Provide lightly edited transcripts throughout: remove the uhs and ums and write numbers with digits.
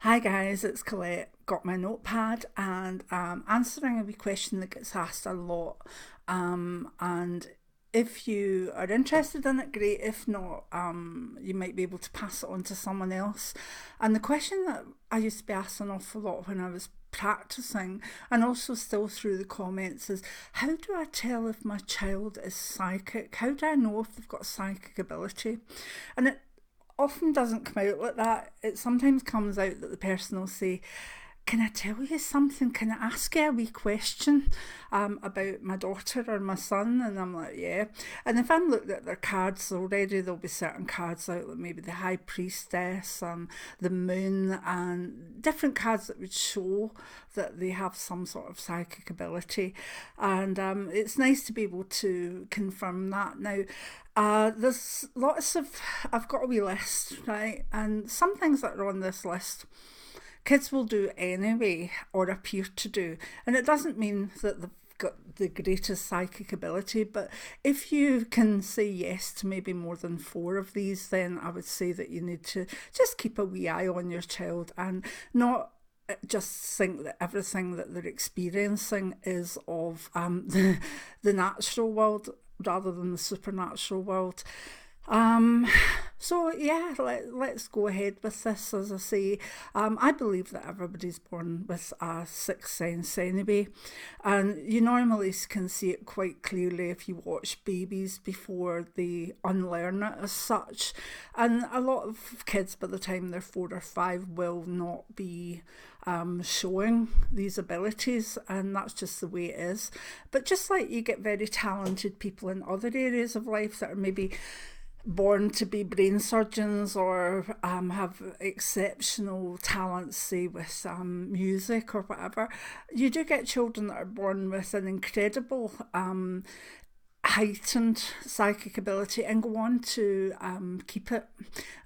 Hi guys, it's Colette. Got my notepad and answering a wee question that gets asked a lot. And if you are interested in it, great. If not, you might be able to pass it on to someone else. And the question that I used to be asked an awful lot when I was practicing, and also still through the comments, is how do I tell if my child is psychic? How do I know if they've got psychic ability? And it often doesn't come out like that. It sometimes comes out that the person will say, can I tell you something? Can I ask you a wee question about my daughter or my son? And I'm like, yeah. And if I'm looking at their cards already, there'll be certain cards out, like maybe the High Priestess, the Moon, and different cards that would show that they have some sort of psychic ability. And it's nice to be able to confirm that. Now, there's lots of, I've got a wee list, right? And some things that are on this list, kids will do anyway or appear to do. And it doesn't mean that they've got the greatest psychic ability, but if you can say yes to maybe more than 4 of these, then I would say that you need to just keep a wee eye on your child and not just think that everything that they're experiencing is of the natural world rather than the supernatural world. So yeah, let's go ahead with this. As I say, I believe that everybody's born with a sixth sense anyway, and you normally can see it quite clearly if you watch babies before they unlearn it as such. And a lot of kids, by the time they're 4 or 5, will not be showing these abilities, and that's just the way it is. But just like you get very talented people in other areas of life that are maybe born to be brain surgeons or have exceptional talents, say with music or whatever, you do get children that are born with an incredible heightened psychic ability and go on to keep it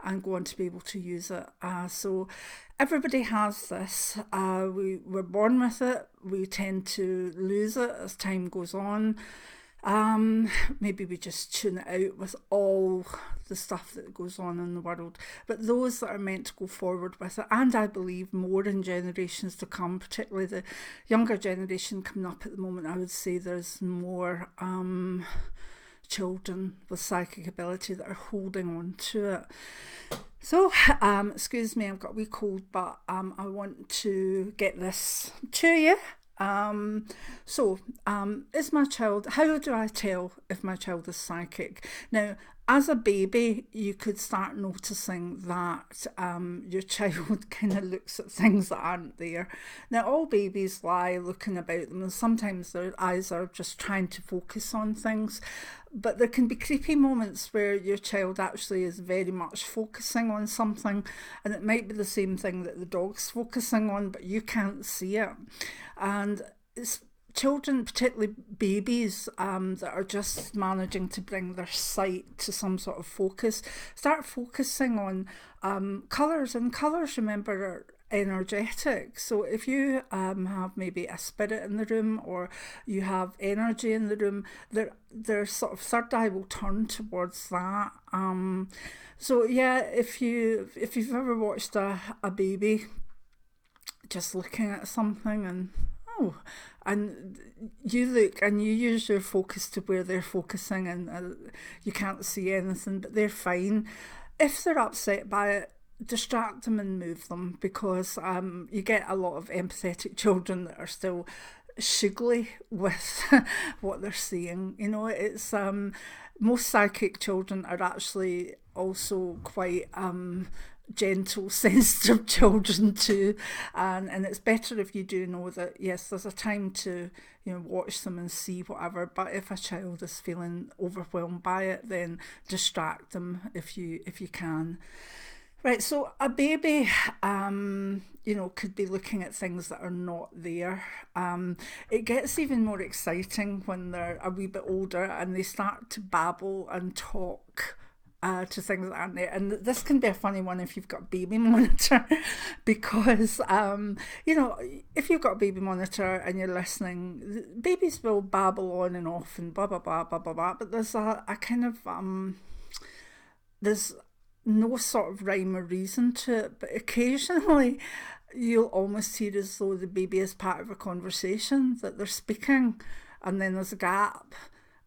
and go on to be able to use it. So everybody has this. We're born with it. We tend to lose it as time goes on. Maybe we just tune it out with all the stuff that goes on in the world. But those that are meant to go forward with it, and I believe more in generations to come, particularly the younger generation coming up at the moment, I would say there's more children with psychic ability that are holding on to it. So, excuse me, I've got a wee cold, but I want to get this to you. Is my child, how do I tell if my child is psychic? Now, as a baby, you could start noticing that your child kind of looks at things that aren't there. Now, all babies lie looking about them, and sometimes their eyes are just trying to focus on things. But there can be creepy moments where your child actually is very much focusing on something, and it might be the same thing that the dog's focusing on, but you can't see it. And it's children, particularly babies, that are just managing to bring their sight to some sort of focus, start focusing on colours. And colours, remember, are energetic. So if you have maybe a spirit in the room or you have energy in the room, their sort of third eye will turn towards that. So yeah, if you've ever watched a baby just looking at something and you look and you use your focus to where they're focusing, and you can't see anything, but they're fine. If they're upset by it, distract them and move them, because you get a lot of empathetic children that are still shiggly with what they're seeing. You know, it's most psychic children are actually also quite gentle, sensitive children too, and it's better if you do know that yes, there's a time to watch them and see whatever, but if a child is feeling overwhelmed by it, then distract them if you can. Right, so a baby, could be looking at things that are not there. It gets even more exciting when they're a wee bit older and they start to babble and talk to things that aren't there. And this can be a funny one if you've got a baby monitor, because, if you've got a baby monitor and you're listening, babies will babble on and off and blah, blah, blah, blah, blah, blah. But there's a kind of, there's no sort of rhyme or reason to it, but occasionally you'll almost hear as though the baby is part of a conversation, that they're speaking, and then there's a gap,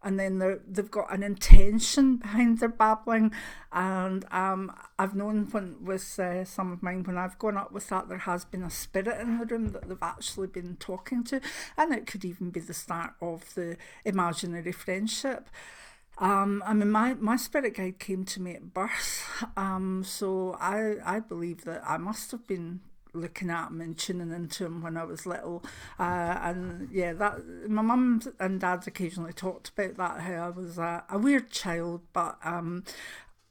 and then they've got an intention behind their babbling. And I've known with some of mine, when I've gone up with that, there has been a spirit in the room that they've actually been talking to, and it could even be the start of the imaginary friendship. I mean, my spirit guide came to me at birth, so I believe that I must have been looking at him and tuning into him when I was little, and yeah, that my mum and dad occasionally talked about that, how I was a weird child, but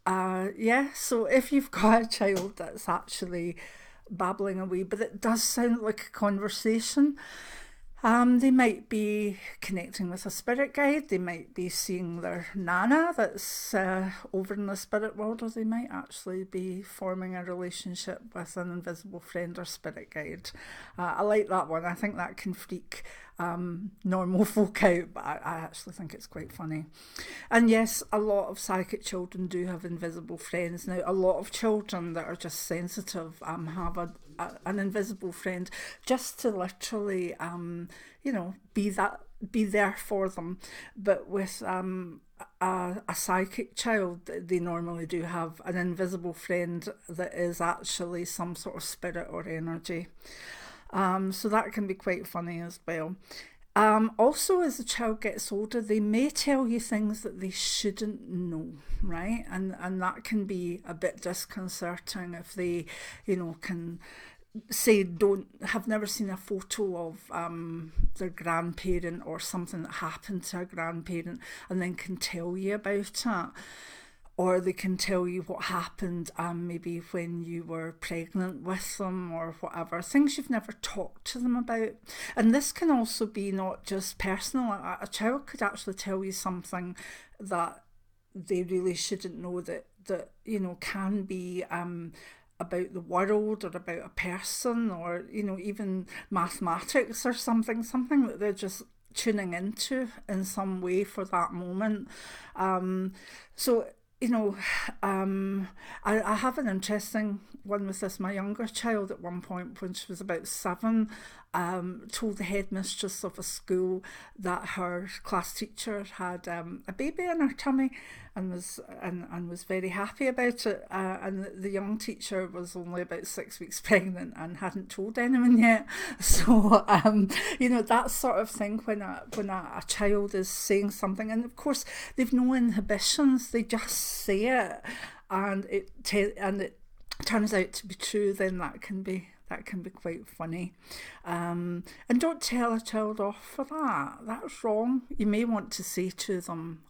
yeah. So if you've got a child that's actually babbling away, but it does sound like a conversation. They might be connecting with a spirit guide, they might be seeing their nana that's over in the spirit world, or they might actually be forming a relationship with an invisible friend or spirit guide. I like that one. I think that can freak normal folk out, but I actually think it's quite funny. And yes, a lot of psychic children do have invisible friends. Now, a lot of children that are just sensitive have an invisible friend, just to literally be there for them. But with a psychic child, they normally do have an invisible friend that is actually some sort of spirit or energy. So that can be quite funny as well. Also, as the child gets older, they may tell you things that they shouldn't know, right? And that can be a bit disconcerting if they, can say have never seen a photo of their grandparent or something that happened to a grandparent, and then can tell you about it. Or they can tell you what happened maybe when you were pregnant with them or whatever, things you've never talked to them about. And this can also be not just personal. A child could actually tell you something that they really shouldn't know, that can be about the world or about a person, or even mathematics or something that they're just tuning into in some way for that moment. So I have an interesting one with this. My younger child, at one point when she was about 7, told the headmistress of a school that her class teacher had a baby in her tummy, and was very happy about it. And the young teacher was only about 6 weeks pregnant and hadn't told anyone yet. So that sort of thing, when a child is saying something, and of course they've no inhibitions, they just say it, and it turns out to be true, then that can be quite funny. And don't tell a child off for that. That's wrong. You may want to say to them,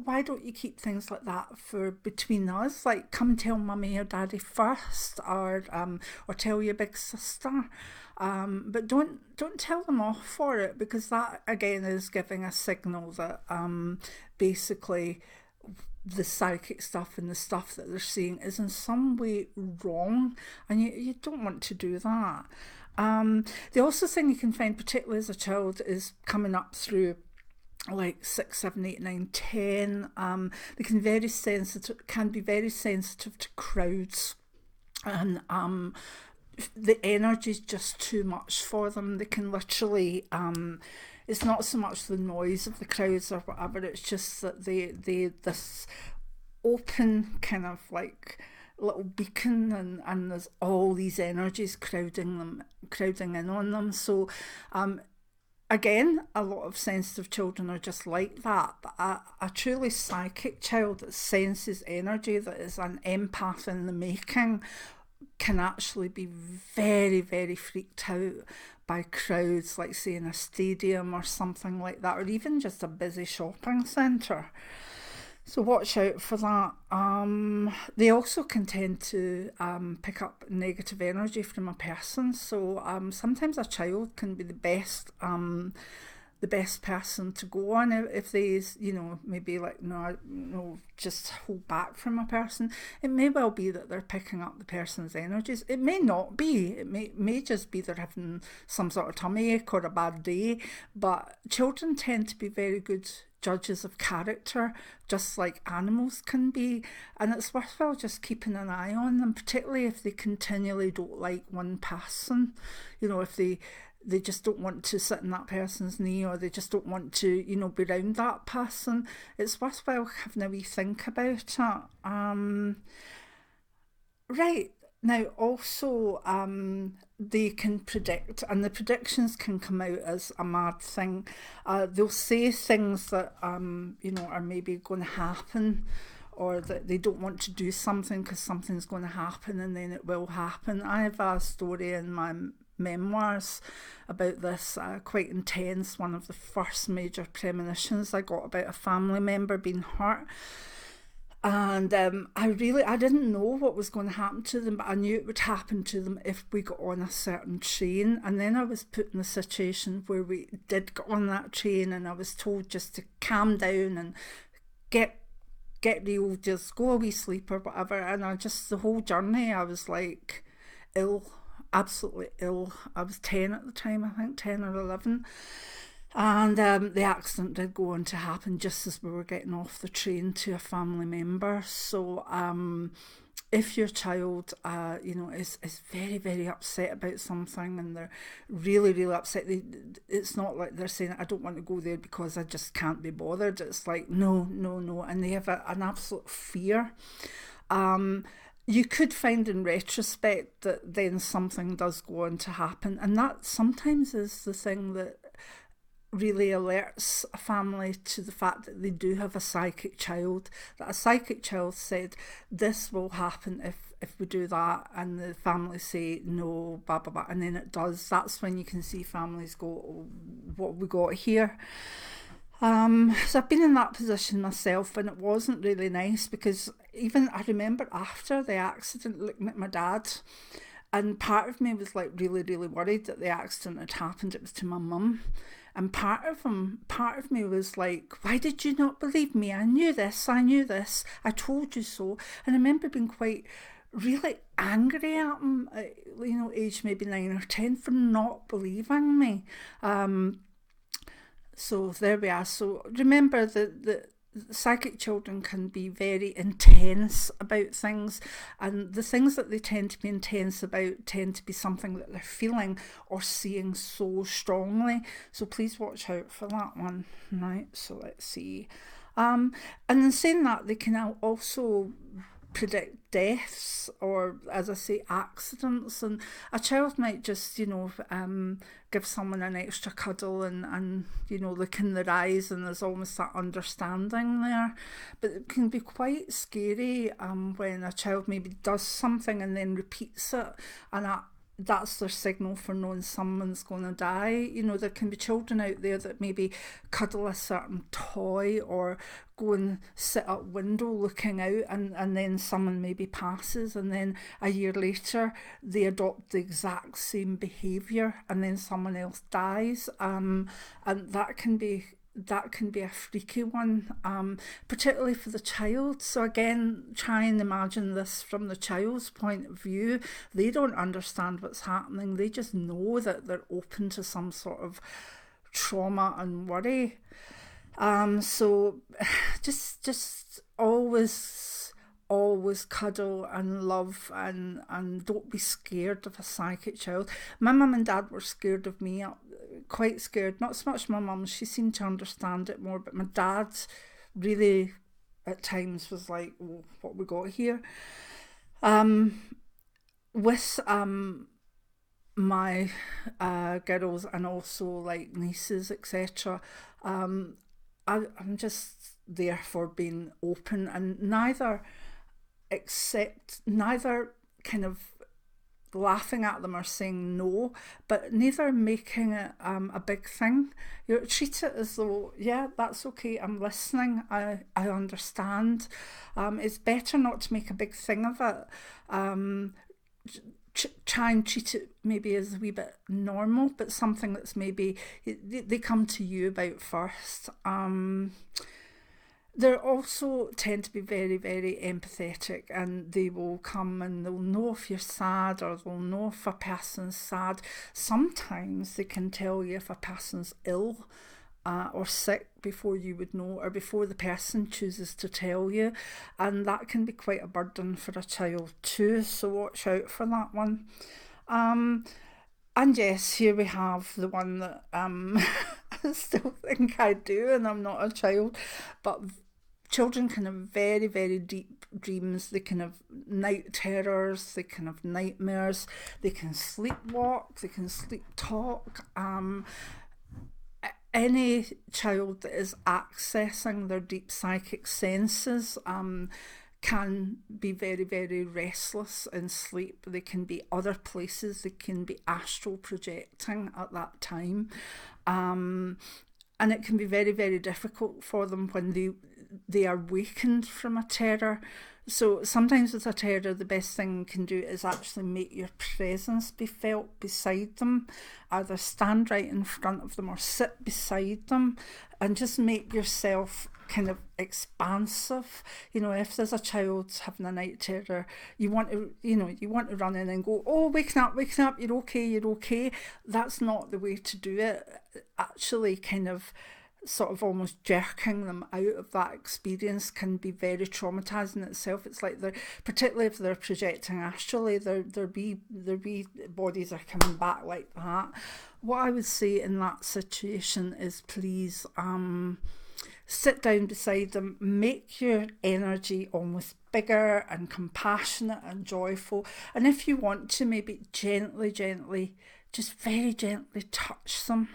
why don't you keep things like that for between us? Like, come tell mummy or daddy first, or tell your big sister. But don't tell them off for it, because that again is giving a signal that basically the psychic stuff and the stuff that they're seeing is in some way wrong, and you don't want to do that. The also thing you can find, particularly as a child, is coming up through like 6, 7, 8, 9, 10. They can be very sensitive to crowds, and the energy is just too much for them. They can literally it's not so much the noise of the crowds or whatever, it's just that they this open kind of like little beacon, and there's all these energies crowding in on them. So again, a lot of sensitive children are just like that, but a truly psychic child that senses energy, that is an empath in the making, can actually be very, very freaked out by crowds, like say in a stadium or something like that, or even just a busy shopping centre. So watch out for that. They also can tend to pick up negative energy from a person. So sometimes a child can be the best person to go on if they, maybe like no, just hold back from a person. It may well be that they're picking up the person's energies. It may not be. It may just be they're having some sort of tummy ache or a bad day. But children tend to be very good judges of character, just like animals can be, and it's worthwhile just keeping an eye on them, particularly if they continually don't like one person. If they just don't want to sit in that person's knee, or they just don't want to, be around that person. It's worthwhile having a wee think about it. Right. Now, also, they can predict, and the predictions can come out as a mad thing. They'll say things that, are maybe going to happen, or that they don't want to do something because something's going to happen, and then it will happen. I have a story in my memoirs about this, quite intense, one of the first major premonitions I got about a family member being hurt. And I didn't know what was going to happen to them, but I knew it would happen to them if we got on a certain train. And then I was put in a situation where we did get on that train, and I was told just to calm down and get real, just go a wee sleep or whatever. And the whole journey, I was like ill, absolutely ill. I was 10 at the time, I think 10 or 11. And the accident did go on to happen just as we were getting off the train to a family member. So if your child, is very, very upset about something, and they're really, really upset, it's not like they're saying, I don't want to go there because I just can't be bothered. It's like, no. And they have an absolute fear. You could find in retrospect that then something does go on to happen. And that sometimes is the thing that really alerts a family to the fact that they do have a psychic child, that a psychic child said this will happen if we do that, and the family say no, blah blah blah, and then it does. That's when you can see families go, oh, what have we got here? So I've been in that position myself, and it wasn't really nice, because even I remember after the accident looking at my dad, and part of me was like really, really worried that the accident had happened. It was to my mum. And part of me was like, why did you not believe me? I knew this, I told you so. And I remember being quite really angry at him, age maybe 9 or 10, for not believing me. So there we are. So remember that psychic children can be very intense about things, and the things that they tend to be intense about tend to be something that they're feeling or seeing so strongly. So please watch out for that one. Right, so let's see. And in saying that, they can also predict deaths, or, as I say, accidents. And a child might just, give someone an extra cuddle and look in their eyes, and there's almost that understanding there. But it can be quite scary when a child maybe does something and then repeats it, and that's their signal for knowing someone's going to die. There can be children out there that maybe cuddle a certain toy, or go and sit at window looking out, and then someone maybe passes, and then a year later they adopt the exact same behaviour, and then someone else dies. And that can be a freaky one, particularly for the child. So again, try and imagine this from the child's point of view. They don't understand what's happening. They just know that they're open to some sort of trauma and worry. So just always cuddle and love, and don't be scared of a psychic child. My mum and dad were scared of me, quite scared. Not so much my mum, she seemed to understand it more, but my dad really at times was like, oh, what we got here? With my girls, and also like nieces, etc., I'm just there for being open, and neither kind of laughing at them or saying no, but neither making it a big thing. Treat it as though, yeah, that's okay, I'm listening, I understand. It's better not to make a big thing of it. Try and treat it maybe as a wee bit normal, but something that's maybe they come to you about first. They also tend to be very, very empathetic, and they will come and they'll know if you're sad, or they'll know if a person's sad. Sometimes they can tell you if a person's ill, or sick before you would know, or before the person chooses to tell you, and that can be quite a burden for a child too, so watch out for that one. And yes, here we have the one that I still think I do, and I'm not a child, but children can have very, very deep dreams. They can have night terrors, they can have nightmares, they can sleepwalk, they can sleep talk. Any child that is accessing their deep psychic senses can be very, very restless in sleep. They can be other places, they can be astral projecting at that time. And it can be very, very difficult for them when they are wakened from a terror. So sometimes with a terror, the best thing you can do is actually make your presence be felt beside them. Either stand right in front of them or sit beside them, and just make yourself kind of expansive. You know, if there's a child having a night terror, you want to run in and go, oh, waking up, you're okay. That's not the way to do it. Actually kind of sort of almost jerking them out of that experience can be very traumatizing itself. It's like particularly if they're projecting astrally, their bodies are coming back like that. What I would say in that situation is please sit down beside them, make your energy almost bigger and compassionate and joyful, and if you want to, maybe gently, just very gently touch them.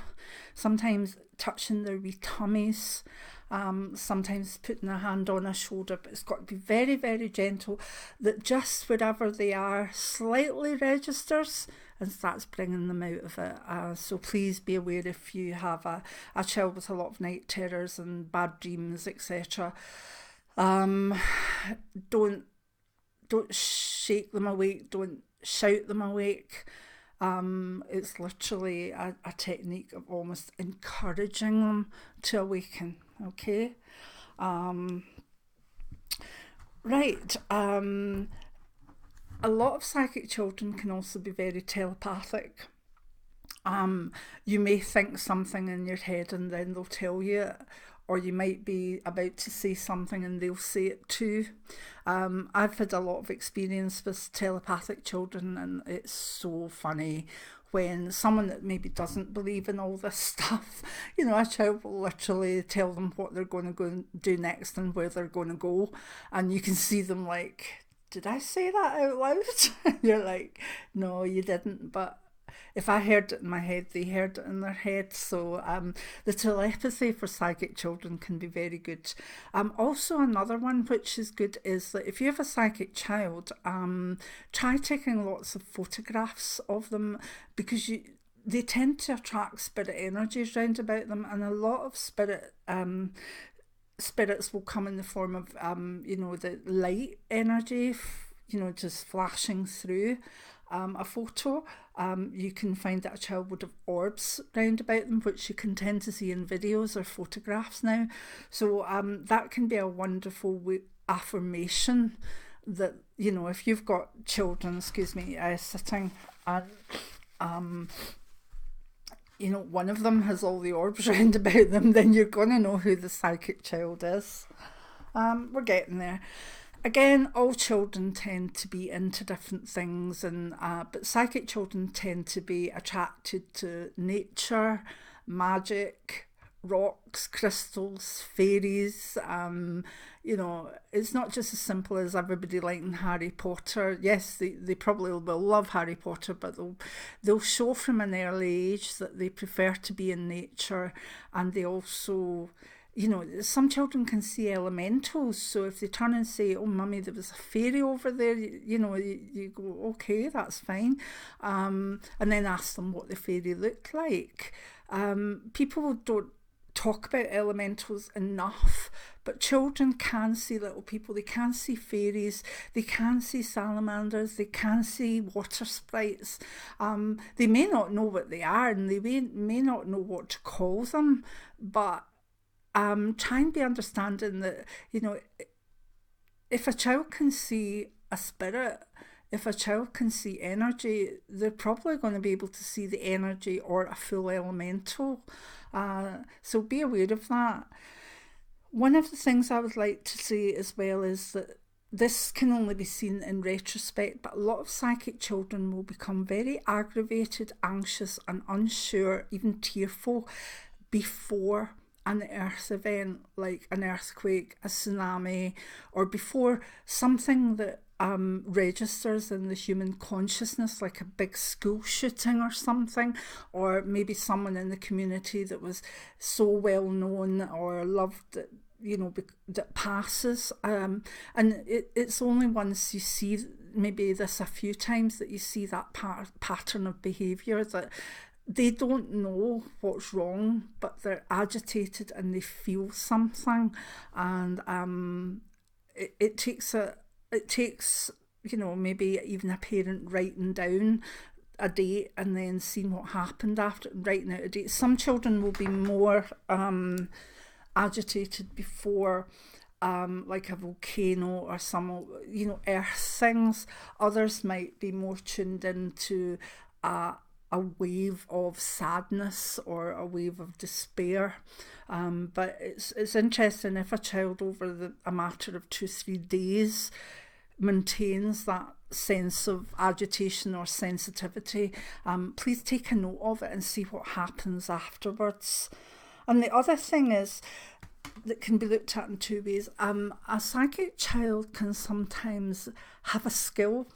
Sometimes touching their wee tummies, sometimes putting a hand on a shoulder, but it's got to be very, very gentle, that just wherever they are slightly registers and starts bringing them out of it. So please be aware if you have a child with a lot of night terrors and bad dreams, etc. Don't shake them awake, don't shout them awake. It's literally a technique of almost encouraging them to awaken, okay? Right. A lot of psychic children can also be very telepathic. You may think something in your head and then they'll tell you it, or you might be about to say something and they'll say it too. I've had a lot of experience with telepathic children, and it's so funny when someone that maybe doesn't believe in all this stuff, you know, a child will literally tell them what they're going to go and do next and where they're going to go, and you can see them like, did I say that out loud? You're like, no, you didn't, but if I heard it in my head, they heard it in their head. So the telepathy for psychic children can be very good. Also, another one which is good is that if you have a psychic child, try taking lots of photographs of them, because they tend to attract spirit energies round about them, and a lot of spirits will come in the form of the light energy, just flashing through a photo. You can find that a child would have orbs round about them, which you can tend to see in videos or photographs now. So that can be a wonderful affirmation that, if you've got children, sitting and one of them has all the orbs round about them, then you're going to know who the psychic child is. We're getting there. Again, all children tend to be into different things, but psychic children tend to be attracted to nature, magic, rocks, crystals, fairies. It's not just as simple as everybody liking Harry Potter. Yes, they probably will love Harry Potter, but they'll show from an early age that they prefer to be in nature, and they also... some children can see elementals, so if they turn and say, oh, mummy, there was a fairy over there, you go, okay, that's fine, and then ask them what the fairy looked like. People don't talk about elementals enough, but children can see little people, they can see fairies, they can see salamanders, they can see water sprites. They may not know what they are, and they may not know what to call them, but try and be understanding that, if a child can see a spirit, if a child can see energy, they're probably going to be able to see the energy or a full elemental. So be aware of that. One of the things I would like to say as well is that this can only be seen in retrospect, but a lot of psychic children will become very aggravated, anxious and unsure, even tearful, before an earth event like an earthquake, a tsunami, or before something that registers in the human consciousness, like a big school shooting or something, or maybe someone in the community that was so well known or loved that, you know, that passes. And it's only once you see maybe this a few times that you see that pattern of behaviour, that they don't know what's wrong, but they're agitated and they feel something. And it takes, you know, maybe even a parent writing down a date and then seeing what happened after, writing out a date. Some children will be more agitated before like a volcano or some, you know, earth things. Others might be more tuned into a wave of sadness or a wave of despair. But it's interesting if a child over a matter of 2-3 days maintains that sense of agitation or sensitivity, please take a note of it and see what happens afterwards. And the other thing is, that can be looked at in two ways. A psychic child can sometimes have a skill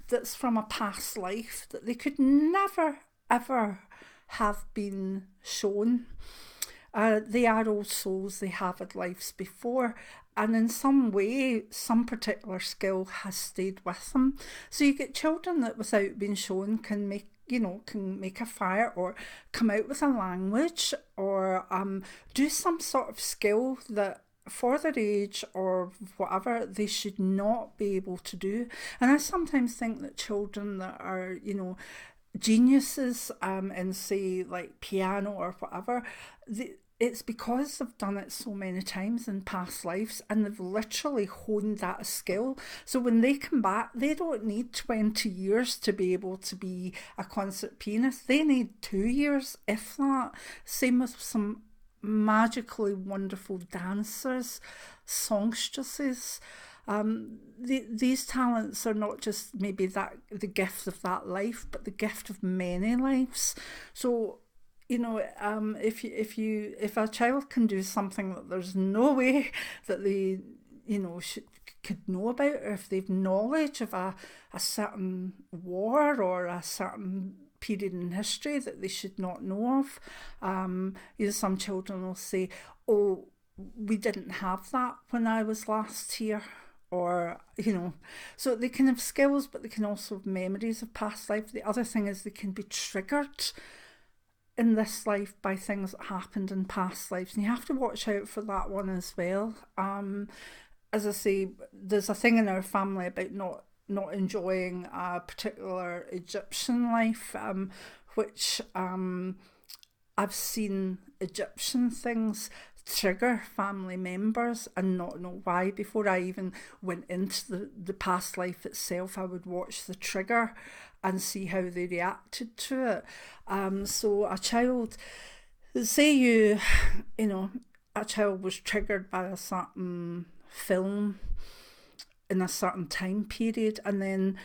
that's from a past life that they could never, ever have been shown. They are old souls, they have had lives before, and in some way, some particular skill has stayed with them. So you get children that, without being shown, can make a fire or come out with a language or do some sort of skill that for their age or whatever they should not be able to do. And I sometimes think that children that are, you know, geniuses in, say, like piano or whatever, it's because they've done it so many times in past lives and they've literally honed that skill. So when they come back, they don't need 20 years to be able to be a concert pianist. They need 2 years, if that. Same with some magically wonderful dancers, songstresses. These talents are not just maybe the gift of that life, but the gift of many lives. So, you know, if a child can do something that there's no way that they, you know, could know about, or if they've knowledge of a certain war or a certain period in history that they should not know of, you know, some children will say, "Oh, we didn't have that when I was last here." Or, you know, so they can have skills, but they can also have memories of past life. The other thing is they can be triggered in this life by things that happened in past lives, and you have to watch out for that one as well. As I say, there's a thing in our family about not enjoying a particular Egyptian life, which I've seen Egyptian things trigger family members and not know why. Before I even went into the past life itself, I would watch the trigger and see how they reacted to it. So a child, say you know, a child was triggered by a certain film in a certain time period, and then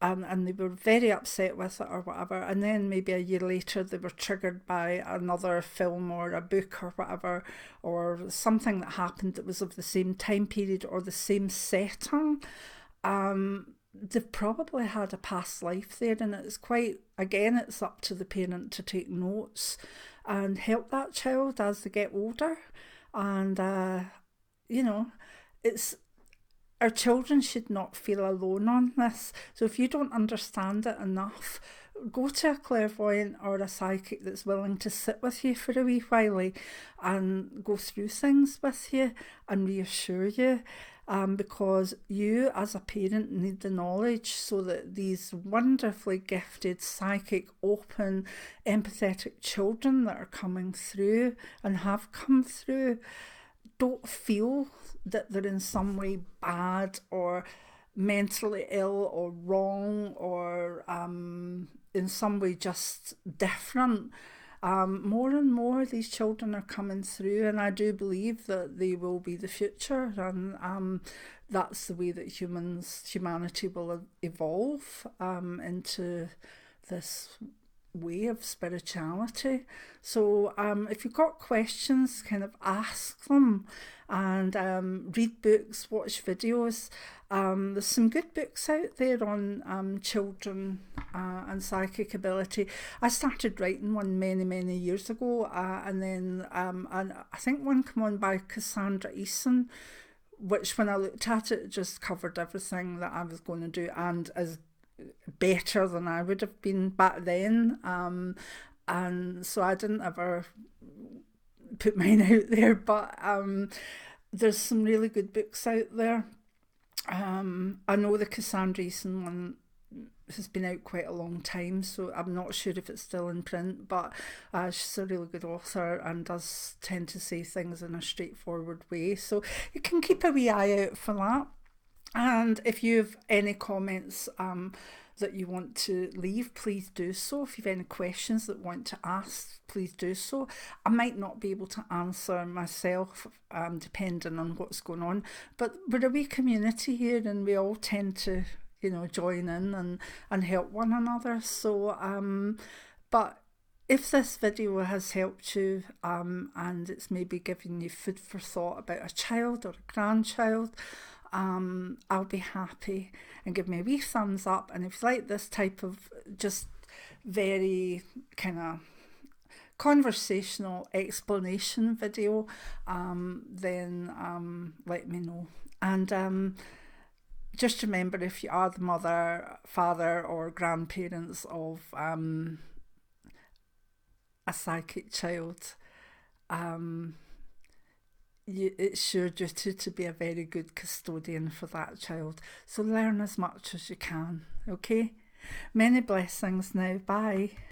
and they were very upset with it or whatever, and then maybe a year later they were triggered by another film or a book or whatever, or something that happened that was of the same time period or the same setting. They've probably had a past life there, and it's quite, again, it's up to the parent to take notes and help that child as they get older. And you know, it's, our children should not feel alone on this. So if you don't understand it enough, go to a clairvoyant or a psychic that's willing to sit with you for a wee while and go through things with you and reassure you, because you as a parent need the knowledge so that these wonderfully gifted, psychic, open, empathetic children that are coming through and have come through don't feel that they're in some way bad or mentally ill or wrong or in some way just different. More and more these children are coming through, and I do believe that they will be the future, and that's the way that humanity will evolve into this way of spirituality. So if you've got questions, kind of ask them, and read books, watch videos. There's some good books out there on children and psychic ability. I started writing one many years ago, and then and I think one came on by Cassandra Eason, which when I looked at it, just covered everything that I was going to do, and is better than I would have been back then. And so I didn't ever put mine out there, but there's some really good books out there. I know the Cassandra Eason one has been out quite a long time, so I'm not sure if it's still in print, but she's a really good author and does tend to say things in a straightforward way, so you can keep a wee eye out for that. And if you have any comments that you want to leave, please do so. If you have any questions that you want to ask, please do so. I might not be able to answer myself, depending on what's going on, but we're a wee community here, and we all tend to, join in and help one another. So, but if this video has helped you, and it's maybe giving you food for thought about a child or a grandchild, I'll be happy, and give me a wee thumbs up. And if you like this type of just very kind of conversational explanation video, then let me know. And just remember, if you are the mother, father or grandparents of a psychic child, it's your duty to be a very good custodian for that child. So learn as much as you can, okay? Many blessings now. Bye.